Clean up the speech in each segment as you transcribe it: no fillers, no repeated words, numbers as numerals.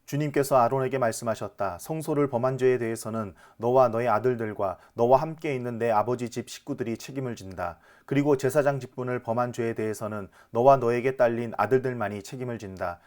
주님께서 아론에게 말씀하셨다. 성소를 범한 죄에 대해서는 너와 너의 아들들과 너와 함께 있는 내 아버지 집 식구들이 책임을 진다. 그리고 제사장 직분을 범한 죄에 대해서는 너와 너에게 딸린 아들들만이 책임을 진다.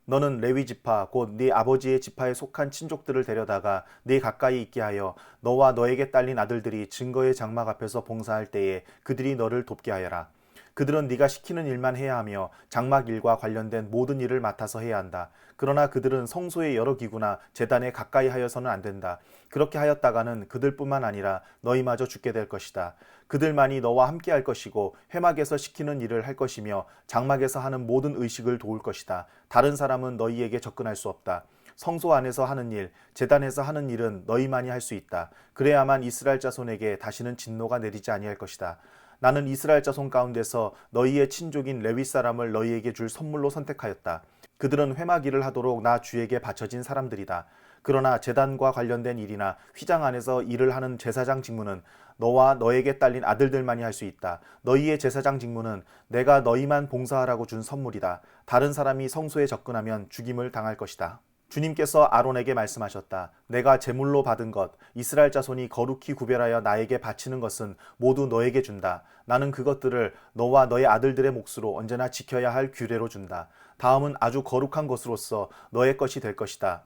너는 레위 지파 곧 네 아버지의 지파에 속한 친족들을 데려다가 네 가까이 있게 하여 너와 너에게 딸린 아들들이 증거의 장막 앞에서 봉사할 때에 그들이 너를 돕게 하여라. 그들은 네가 시키는 일만 해야 하며 장막 일과 관련된 모든 일을 맡아서 해야 한다. 그러나 그들은 성소의 여러 기구나 제단에 가까이 하여서는 안 된다. 그렇게 하였다가는 그들뿐만 아니라 너희마저 죽게 될 것이다. 그들만이 너와 함께 할 것이고 회막에서 시키는 일을 할 것이며 장막에서 하는 모든 의식을 도울 것이다. 다른 사람은 너희에게 접근할 수 없다. 성소 안에서 하는 일, 제단에서 하는 일은 너희만이 할 수 있다. 그래야만 이스라엘 자손에게 다시는 진노가 내리지 아니할 것이다. 나는 이스라엘 자손 가운데서 너희의 친족인 레위 사람을 너희에게 줄 선물로 선택하였다. 그들은 회막 일을 하도록 나 주에게 바쳐진 사람들이다. 그러나 제단과 관련된 일이나 휘장 안에서 일을 하는 제사장 직무는 너와 너에게 딸린 아들들만이 할 수 있다. 너희의 제사장 직무는 내가 너희만 봉사하라고 준 선물이다. 다른 사람이 성소에 접근하면 죽임을 당할 것이다. 주님께서 아론에게 말씀하셨다. 내가 제물로 받은 것, 이스라엘 자손이 거룩히 구별하여 나에게 바치는 것은 모두 너에게 준다. 나는 그것들을 너와 너의 아들들의 몫으로 언제나 지켜야 할 규례로 준다. 다음은 아주 거룩한 것으로서 너의 것이 될 것이다.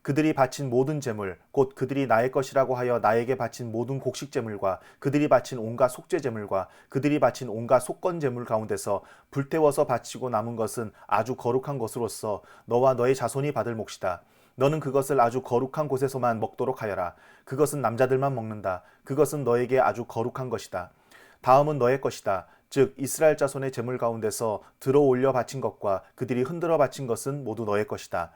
그들이 바친 모든 제물, 곧 그들이 나의 것이라고 하여 나에게 바친 모든 곡식 제물과 그들이 바친 온갖 속죄 제물과 그들이 바친 온갖 속건 제물 가운데서 불태워서 바치고 남은 것은 아주 거룩한 것으로서 너와 너의 자손이 받을 몫이다. 너는 그것을 아주 거룩한 곳에서만 먹도록 하여라. 그것은 남자들만 먹는다. 그것은 너에게 아주 거룩한 것이다. 다음은 너의 것이다. 즉 이스라엘 자손의 제물 가운데서 들어 올려 바친 것과 그들이 흔들어 바친 것은 모두 너의 것이다.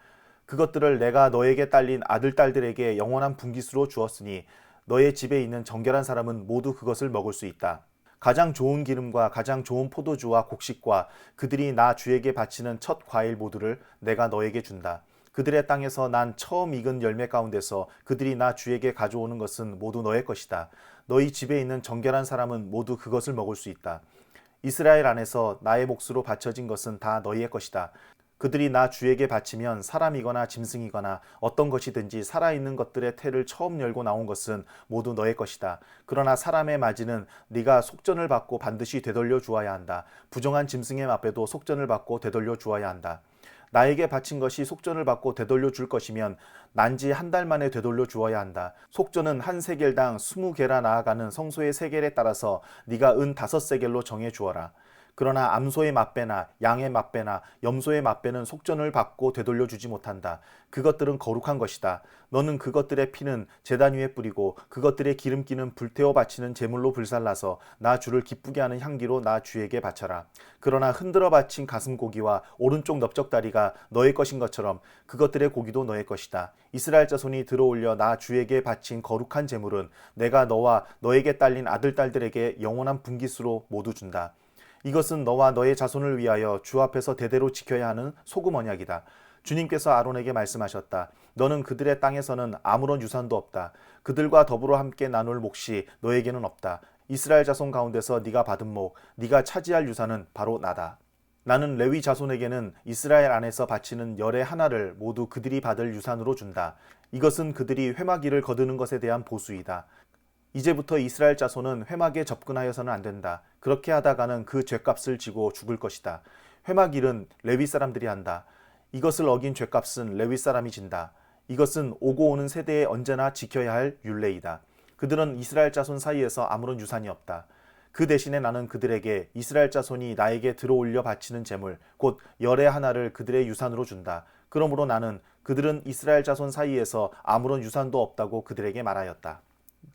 그것들을 내가 너에게 딸린 아들, 딸들에게 영원한 분깃으로 주었으니 너의 집에 있는 정결한 사람은 모두 그것을 먹을 수 있다. 가장 좋은 기름과 가장 좋은 포도주와 곡식과 그들이 나 주에게 바치는 첫 과일 모두를 내가 너에게 준다. 그들의 땅에서 난 처음 익은 열매 가운데서 그들이 나 주에게 가져오는 것은 모두 너의 것이다. 너희 집에 있는 정결한 사람은 모두 그것을 먹을 수 있다. 이스라엘 안에서 나의 몫으로 바쳐진 것은 다 너희의 것이다. 그들이 나 주에게 바치면 사람이거나 짐승이거나 어떤 것이든지 살아있는 것들의 태를 처음 열고 나온 것은 모두 너의 것이다. 그러나 사람의 마지는 네가 속전을 받고 반드시 되돌려 주어야 한다. 부정한 짐승의 맛배도 속전을 받고 되돌려 주어야 한다. 나에게 바친 것이 속전을 받고 되돌려 줄 것이면 난지 한 달 만에 되돌려 주어야 한다. 속전은 한 세겔당 20개라 나아가는 성소의 세겔에 따라서 네가 은 5세겔로 정해 주어라. 그러나 암소의 맛배나 양의 맛배나 염소의 맛배는 속전을 받고 되돌려 주지 못한다. 그것들은 거룩한 것이다. 너는 그것들의 피는 제단 위에 뿌리고 그것들의 기름기는 불태워 바치는 제물로 불살라서 나 주를 기쁘게 하는 향기로 나 주에게 바쳐라. 그러나 흔들어 바친 가슴고기와 오른쪽 넓적다리가 너의 것인 것처럼 그것들의 고기도 너의 것이다. 이스라엘 자손이 들어올려 나 주에게 바친 거룩한 제물은 내가 너와 너에게 딸린 아들, 딸들에게 영원한 분깃으로 모두 준다. 이것은 너와 너의 자손을 위하여 주 앞에서 대대로 지켜야 하는 소금 언약이다. 주님께서 아론에게 말씀하셨다. 너는 그들의 땅에서는 아무런 유산도 없다. 그들과 더불어 함께 나눌 몫이 너에게는 없다. 이스라엘 자손 가운데서 네가 받은 몫, 네가 차지할 유산은 바로 나다. 나는 레위 자손에게는 이스라엘 안에서 바치는 열의 하나를 모두 그들이 받을 유산으로 준다. 이것은 그들이 회막일을 거두는 것에 대한 보수이다. 이제부터 이스라엘 자손은 회막에 접근하여서는 안 된다. 그렇게 하다가는 그 죄값을 지고 죽을 것이다. 회막일은 레위 사람들이 한다. 이것을 어긴 죄값은 레위 사람이 진다. 이것은 오고 오는 세대에 언제나 지켜야 할 율례이다. 그들은 이스라엘 자손 사이에서 아무런 유산이 없다. 그 대신에 나는 그들에게 이스라엘 자손이 나에게 들어올려 바치는 제물, 곧 열의 하나를 그들의 유산으로 준다. 그러므로 나는 그들은 이스라엘 자손 사이에서 아무런 유산도 없다고 그들에게 말하였다.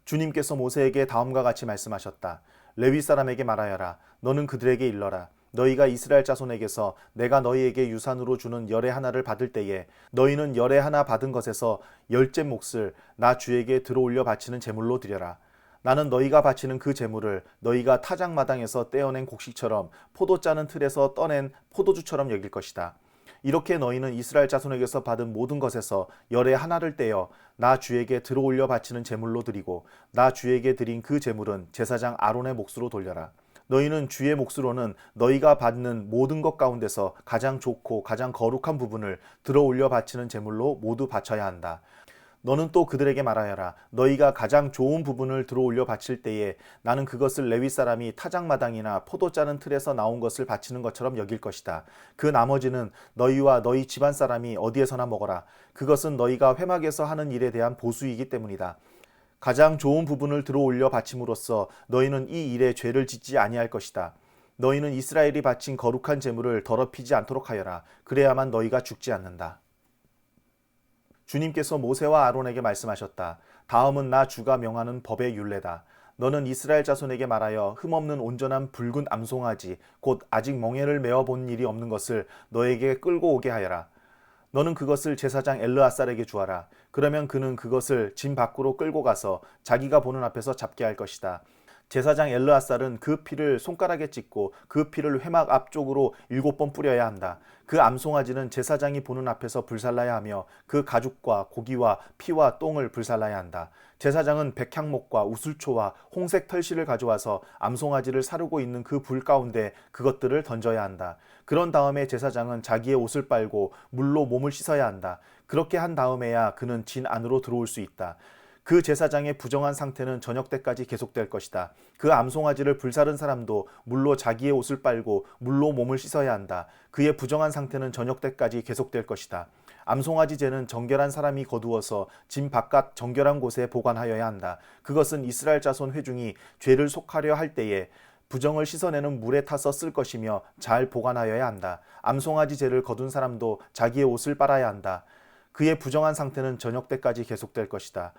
주님께서 모세에게 다음과 같이 말씀하셨다. 레위 사람에게 말하여라. 너는 그들에게 일러라. 너희가 이스라엘 자손에게서 내가 너희에게 유산으로 주는 열의 하나를 받을 때에 너희는 열의 하나 받은 것에서 열째 몫을 나 주에게 들어올려 바치는 제물로 드려라. 나는 너희가 바치는 그 제물을 너희가 타작마당에서 떼어낸 곡식처럼 포도 짜는 틀에서 떠낸 포도주처럼 여길 것이다. 이렇게 너희는 이스라엘 자손에게서 받은 모든 것에서 열의 하나를 떼어 나 주에게 들어올려 바치는 제물로 드리고 나 주에게 드린 그 제물은 제사장 아론의 몫으로 돌려라. 너희는 주의 몫으로는 너희가 받는 모든 것 가운데서 가장 좋고 가장 거룩한 부분을 들어 올려 바치는 제물로 모두 바쳐야 한다. 너는 또 그들에게 말하여라. 너희가 가장 좋은 부분을 들어 올려 바칠 때에 나는 그것을 레위 사람이 타작마당이나 포도 짜는 틀에서 나온 것을 바치는 것처럼 여길 것이다. 그 나머지는 너희와 너희 집안 사람이 어디에서나 먹어라. 그것은 너희가 회막에서 하는 일에 대한 보수이기 때문이다. 가장 좋은 부분을 들어 올려 바침으로써 너희는 이 일에 죄를 짓지 아니할 것이다. 너희는 이스라엘이 바친 거룩한 제물을 더럽히지 않도록 하여라. 그래야만 너희가 죽지 않는다. 주님께서 모세와 아론에게 말씀하셨다. 다음은 나 주가 명하는 법의 율례다. 너는 이스라엘 자손에게 말하여 흠없는 온전한 붉은 암송아지 곧 아직 멍에를 메어 본 일이 없는 것을 너에게 끌고 오게 하여라. 너는 그것을 제사장 엘르아살에게 주어라. 그러면 그는 그것을 진 밖으로 끌고 가서 자기가 보는 앞에서 잡게 할 것이다. 제사장 엘르아살은 그 피를 손가락에 찍고 그 피를 회막 앞쪽으로 7번 뿌려야 한다. 그 암송아지는 제사장이 보는 앞에서 불살라야 하며 그 가죽과 고기와 피와 똥을 불살라야 한다. 제사장은 백향목과 우슬초와 홍색 털실을 가져와서 암송아지를 사르고 있는 그 불 가운데 그것들을 던져야 한다. 그런 다음에 제사장은 자기의 옷을 빨고 물로 몸을 씻어야 한다. 그렇게 한 다음에야 그는 진 안으로 들어올 수 있다. 그 제사장의 부정한 상태는 저녁 때까지 계속될 것이다. 그 암송아지를 불사른 사람도 물로 자기의 옷을 빨고 물로 몸을 씻어야 한다. 그의 부정한 상태는 저녁 때까지 계속될 것이다. 암송아지 죄는 정결한 사람이 거두어서 진 바깥 정결한 곳에 보관하여야 한다. 그것은 이스라엘 자손 회중이 죄를 속하려 할 때에 부정을 씻어내는 물에 타서 쓸 것이며 잘 보관하여야 한다. 암송아지 죄를 거둔 사람도 자기의 옷을 빨아야 한다. 그의 부정한 상태는 저녁 때까지 계속될 것이다.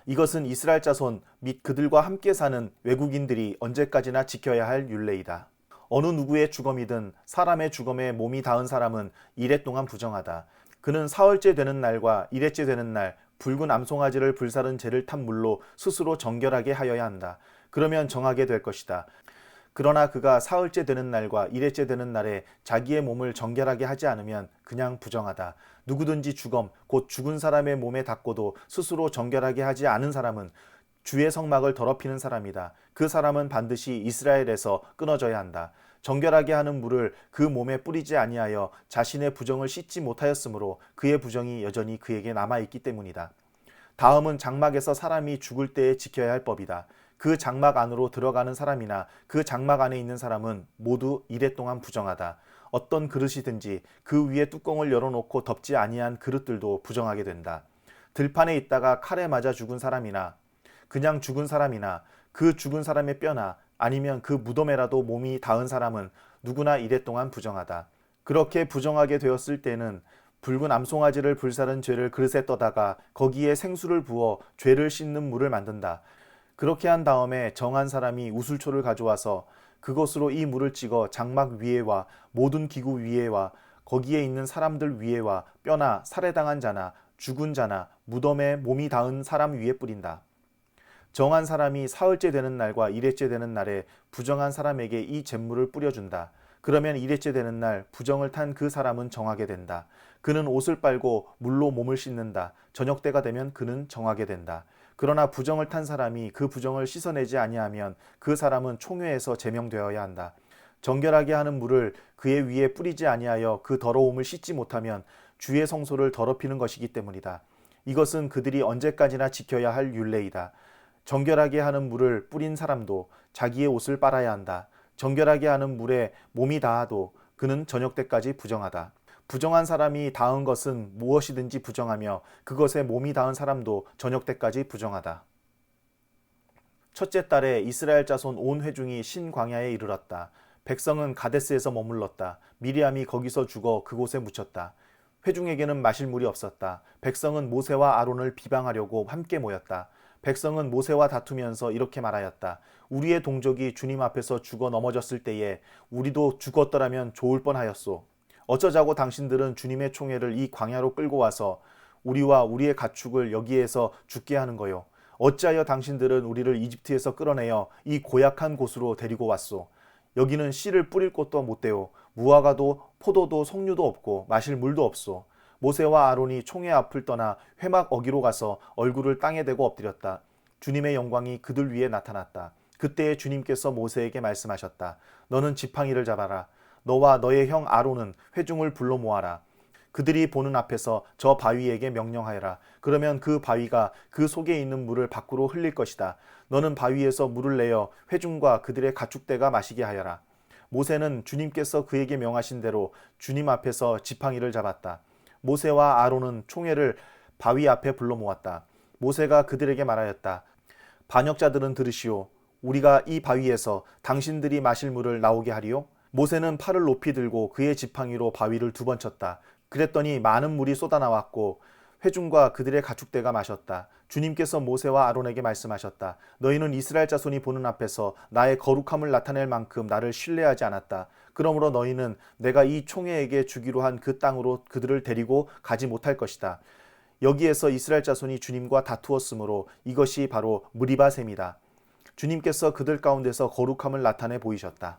이것은 이스라엘 자손 및 그들과 함께 사는 외국인들이 언제까지나 지켜야 할 율례이다. 어느 누구의 주검이든 사람의 주검에 몸이 닿은 사람은 이레 동안 부정하다. 그는 사흘째 되는 날과 이레째 되는 날 붉은 암송아지를 불사른 죄를 탄 물로 스스로 정결하게 하여야 한다. 그러면 정하게 될 것이다. 그러나 그가 사흘째 되는 날과 일회째 되는 날에 자기의 몸을 정결하게 하지 않으면 그냥 부정하다. 누구든지 주검, 곧 죽은 사람의 몸에 닿고도 스스로 정결하게 하지 않은 사람은 주의 성막을 더럽히는 사람이다. 그 사람은 반드시 이스라엘에서 끊어져야 한다. 정결하게 하는 물을 그 몸에 뿌리지 아니하여 자신의 부정을 씻지 못하였으므로 그의 부정이 여전히 그에게 남아있기 때문이다. 다음은 장막에서 사람이 죽을 때에 지켜야 할 법이다. 그 장막 안으로 들어가는 사람이나 그 장막 안에 있는 사람은 모두 이레 동안 부정하다. 어떤 그릇이든지 그 위에 뚜껑을 열어놓고 덮지 아니한 그릇들도 부정하게 된다. 들판에 있다가 칼에 맞아 죽은 사람이나 그냥 죽은 사람이나 그 죽은 사람의 뼈나 아니면 그 무덤에라도 몸이 닿은 사람은 누구나 이레 동안 부정하다. 그렇게 부정하게 되었을 때는 붉은 암송아지를 불사른 죄를 그릇에 떠다가 거기에 생수를 부어 죄를 씻는 물을 만든다. 그렇게 한 다음에 정한 사람이 우슬초를 가져와서 그것으로 이 물을 찍어 장막 위에와 모든 기구 위에와 거기에 있는 사람들 위에와 뼈나 살해당한 자나 죽은 자나 무덤에 몸이 닿은 사람 위에 뿌린다. 정한 사람이 사흘째 되는 날과 일회째 되는 날에 부정한 사람에게 이 잿물을 뿌려준다. 그러면 일회째 되는 날 부정을 탄 그 사람은 정하게 된다. 그는 옷을 빨고 물로 몸을 씻는다. 저녁 때가 되면 그는 정하게 된다. 그러나 부정을 탄 사람이 그 부정을 씻어내지 아니하면 그 사람은 총회에서 제명되어야 한다. 정결하게 하는 물을 그의 위에 뿌리지 아니하여 그 더러움을 씻지 못하면 주의 성소를 더럽히는 것이기 때문이다. 이것은 그들이 언제까지나 지켜야 할 율례이다. 정결하게 하는 물을 뿌린 사람도 자기의 옷을 빨아야 한다. 정결하게 하는 물에 몸이 닿아도 그는 저녁 때까지 부정하다. 부정한 사람이 닿은 것은 무엇이든지 부정하며 그것에 몸이 닿은 사람도 저녁 때까지 부정하다. 첫째 달에 이스라엘 자손 온 회중이 신광야에 이르렀다. 백성은 가데스에서 머물렀다. 미리암이 거기서 죽어 그곳에 묻혔다. 회중에게는 마실 물이 없었다. 백성은 모세와 아론을 비방하려고 함께 모였다. 백성은 모세와 다투면서 이렇게 말하였다. 우리의 동족이 주님 앞에서 죽어 넘어졌을 때에 우리도 죽었더라면 좋을 뻔하였소. 어쩌자고 당신들은 주님의 총회를 이 광야로 끌고 와서 우리와 우리의 가축을 여기에서 죽게 하는 거요. 어찌하여 당신들은 우리를 이집트에서 끌어내어 이 고약한 곳으로 데리고 왔소. 여기는 씨를 뿌릴 곳도 못되오. 무화과도 포도도 석류도 없고 마실 물도 없소. 모세와 아론이 총회 앞을 떠나 회막 어기로 가서 얼굴을 땅에 대고 엎드렸다. 주님의 영광이 그들 위에 나타났다. 그때에 주님께서 모세에게 말씀하셨다. 너는 지팡이를 잡아라. 너와 너의 형 아론은 회중을 불러 모아라. 그들이 보는 앞에서 저 바위에게 명령하여라. 그러면 그 바위가 그 속에 있는 물을 밖으로 흘릴 것이다. 너는 바위에서 물을 내어 회중과 그들의 가축대가 마시게 하여라. 모세는 주님께서 그에게 명하신 대로 주님 앞에서 지팡이를 잡았다. 모세와 아론은 총회를 바위 앞에 불러 모았다. 모세가 그들에게 말하였다. 반역자들은 들으시오. 우리가 이 바위에서 당신들이 마실 물을 나오게 하리요. 모세는 팔을 높이 들고 그의 지팡이로 바위를 2번 쳤다. 그랬더니 많은 물이 쏟아나왔고 회중과 그들의 가축대가 마셨다. 주님께서 모세와 아론에게 말씀하셨다. 너희는 이스라엘 자손이 보는 앞에서 나의 거룩함을 나타낼 만큼 나를 신뢰하지 않았다. 그러므로 너희는 내가 이 총회에게 주기로 한 그 땅으로 그들을 데리고 가지 못할 것이다. 여기에서 이스라엘 자손이 주님과 다투었으므로 이것이 바로 무리바셈이다. 주님께서 그들 가운데서 거룩함을 나타내 보이셨다.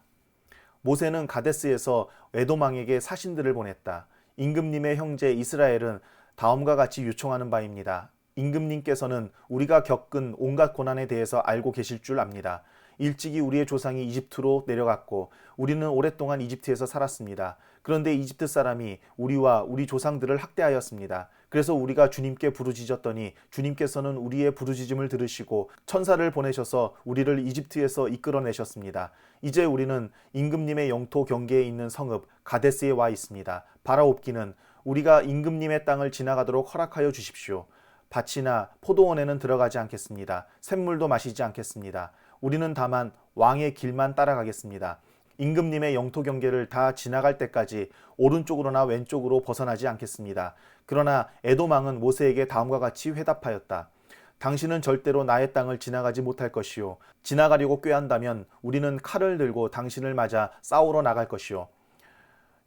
모세는 가데스에서 에돔왕에게 사신들을 보냈다. 임금님의 형제 이스라엘은 다음과 같이 요청하는 바입니다. 임금님께서는 우리가 겪은 온갖 고난에 대해서 알고 계실 줄 압니다. 일찍이 우리의 조상이 이집트로 내려갔고 우리는 오랫동안 이집트에서 살았습니다. 그런데 이집트 사람이 우리와 우리 조상들을 학대하였습니다. 그래서 우리가 주님께 부르짖었더니 주님께서는 우리의 부르짖음을 들으시고 천사를 보내셔서 우리를 이집트에서 이끌어내셨습니다. 이제 우리는 임금님의 영토 경계에 있는 성읍 가데스에 와 있습니다. 바라옵기는 우리가 임금님의 땅을 지나가도록 허락하여 주십시오. 밭이나 포도원에는 들어가지 않겠습니다. 샘물도 마시지 않겠습니다. 우리는 다만 왕의 길만 따라가겠습니다. 임금님의 영토 경계를 다 지나갈 때까지 오른쪽으로나 왼쪽으로 벗어나지 않겠습니다. 그러나 에돔 왕은 모세에게 다음과 같이 회답하였다. 당신은 절대로 나의 땅을 지나가지 못할 것이요. 지나가려고 꾀한다면 우리는 칼을 들고 당신을 맞아 싸우러 나갈 것이요.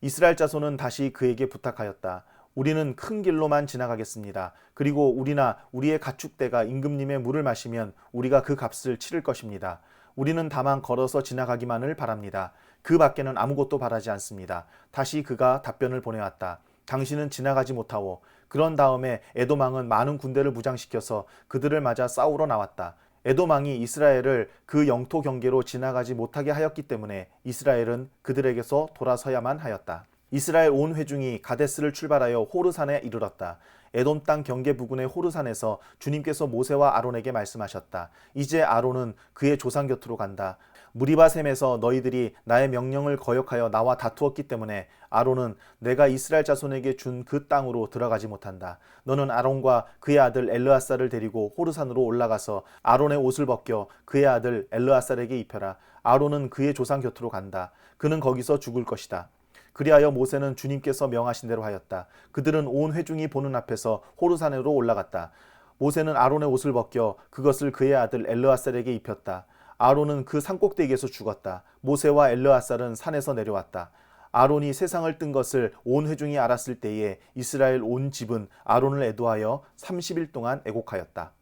이스라엘 자손은 다시 그에게 부탁하였다. 우리는 큰 길로만 지나가겠습니다. 그리고 우리나 우리의 가축대가 임금님의 물을 마시면 우리가 그 값을 치를 것입니다. 우리는 다만 걸어서 지나가기만을 바랍니다. 그 밖에는 아무것도 바라지 않습니다. 다시 그가 답변을 보내왔다. 당신은 지나가지 못하오. 그런 다음에 에돔 왕은 많은 군대를 무장시켜서 그들을 맞아 싸우러 나왔다. 에돔 왕이 이스라엘을 그 영토 경계로 지나가지 못하게 하였기 때문에 이스라엘은 그들에게서 돌아서야만 하였다. 이스라엘 온 회중이 가데스를 출발하여 호르산에 이르렀다. 에돔 땅 경계 부근의 호르산에서 주님께서 모세와 아론에게 말씀하셨다. 이제 아론은 그의 조상 곁으로 간다. 무리바셈에서 너희들이 나의 명령을 거역하여 나와 다투었기 때문에 아론은 내가 이스라엘 자손에게 준 그 땅으로 들어가지 못한다. 너는 아론과 그의 아들 엘르아살을 데리고 호르산으로 올라가서 아론의 옷을 벗겨 그의 아들 엘르아살에게 입혀라. 아론은 그의 조상 곁으로 간다. 그는 거기서 죽을 것이다. 그리하여 모세는 주님께서 명하신 대로 하였다. 그들은 온 회중이 보는 앞에서 호르산으로 올라갔다. 모세는 아론의 옷을 벗겨 그것을 그의 아들 엘르아살에게 입혔다. 아론은 그 산꼭대기에서 죽었다. 모세와 엘르아살은 산에서 내려왔다. 아론이 세상을 뜬 것을 온 회중이 알았을 때에 이스라엘 온 집은 아론을 애도하여 30일 동안 애곡하였다.